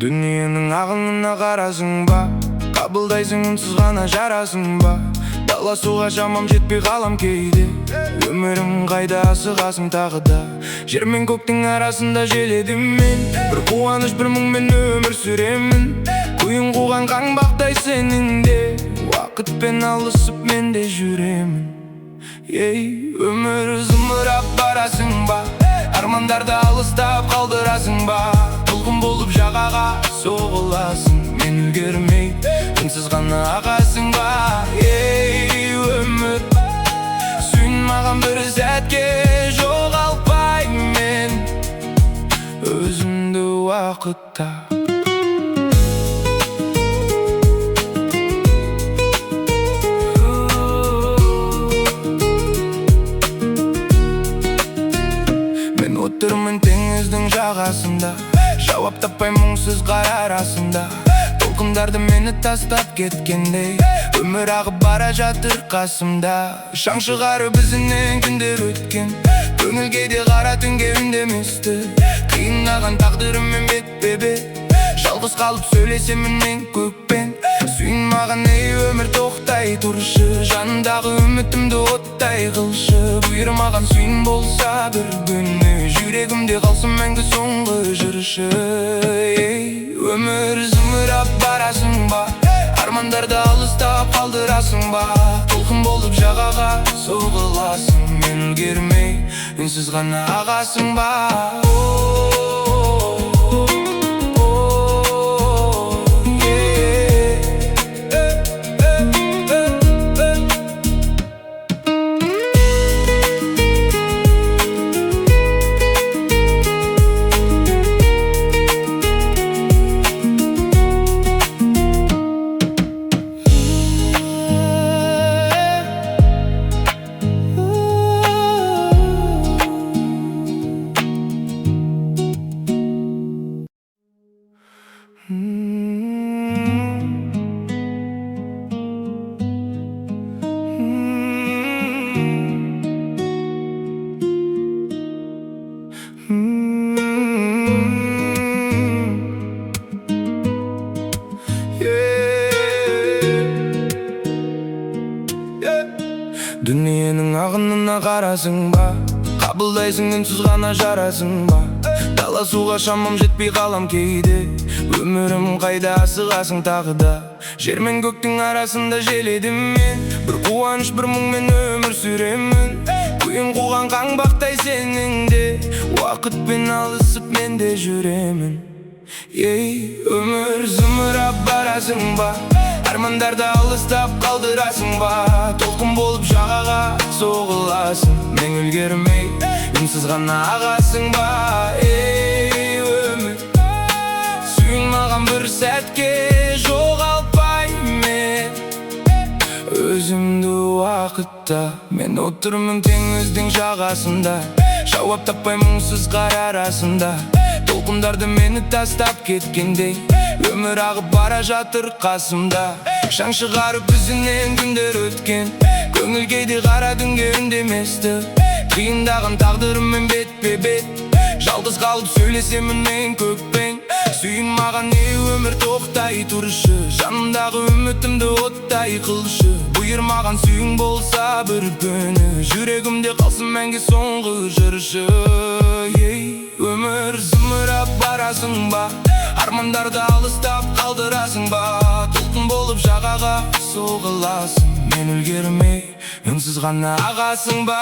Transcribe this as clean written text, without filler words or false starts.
Дүниенің ағынына қарасың ба, қабылдайсың үнсіз ғана жарасың ба. Дала суға шамам жетпей қалам кейде, өмірім қайда асығасың тағы да. Жер мен көктің арасында желедім мен, бір қуаныш бір мұңмен өмір сүремін. Құйын қуған қаңбақтай сенің де, уақытпен алысып мен де жүремін. Өмір зымырап барасың ба, армандарды алыстап қалдырасың ба. Толқын болып жағаға соғыласың, мен үлгермей үнсіз ғана ағасың ба. Өмір сүйін маған бір сәтке, жоғалпаймын өзімді уақытта. Мен отырмын теңіздің жағасында, жауап таппай мұңсыз қар арасында. Толқындарды мені тастап кеткендей, өмір ағып бара жатыр қасымда. Шаң шығарып ізінен күндер өткен, көңілге де қара түнге үндеместі. Қиындаған тағдырыммен бетпе-бет, жалғыз қалып сөйлесемін мен көкпен. Сүйін маған ей өмір тоқтай тұршы, жанымдағы үмітімді оттай қылшы. Бұйыр маған сүйін болса бір күні, жүрегімде қалсын мәңгі соңғы жыршы. Өмір зымырап барасың ба, армандарды алыстап қалдырасың ба. Толқын болып жағаға соғыласың, мен үлгермей үнсіз ғана ағасың ба. Дүниенің ағынына қарасың ба, қабылдайсың үнсіз ғана жарасың ба. Дала суға шамам жетпей қалам кейде, өмірім қайда асығасың тағы да. Жер мен көктің арасында желедім мен, бір қуаныш бір мұңмен өмір сүремін. Құйын қуған қаңбақтай сенің де, уақытпен алысып мен де жүремін. Өмір зымырап барасың ба, армандарды алыстап қалдырасың ба. Толқын болып жағаға соғыласың, мен үлгермей үнсіз ғана ағасың ба. Өмір сүйін маған бір сәтке, жоғалпаймын өзімді уақытта. Мен отырмын теңіздің жағасында, жауап таппай мұңсыз қар арасында. Толқындарды мені тастап кеткендей, өмір ағып бара жатыр қасымда. Шаң шығарып ізінен күндер өткен, көңілге де қара түнге үндеместі. Қиындаған тағдырыммен бетпе-бет, жалғыз қалып сөйлесемін мен көкпен. Сүйін маған не өмір тоқтай тұршы, жанымдағы үмітімді оттай қылшы. Бұйыр маған сүйін болса бір күні, жүрегімде қалсын мәңгі соңғы жыршы. Өмір зымырап барасың ба, армандарды алыстап қалдырасың ба. Толқын болып жағаға соғыласың, мен үлгермей үнсіз ғана ағасың ба.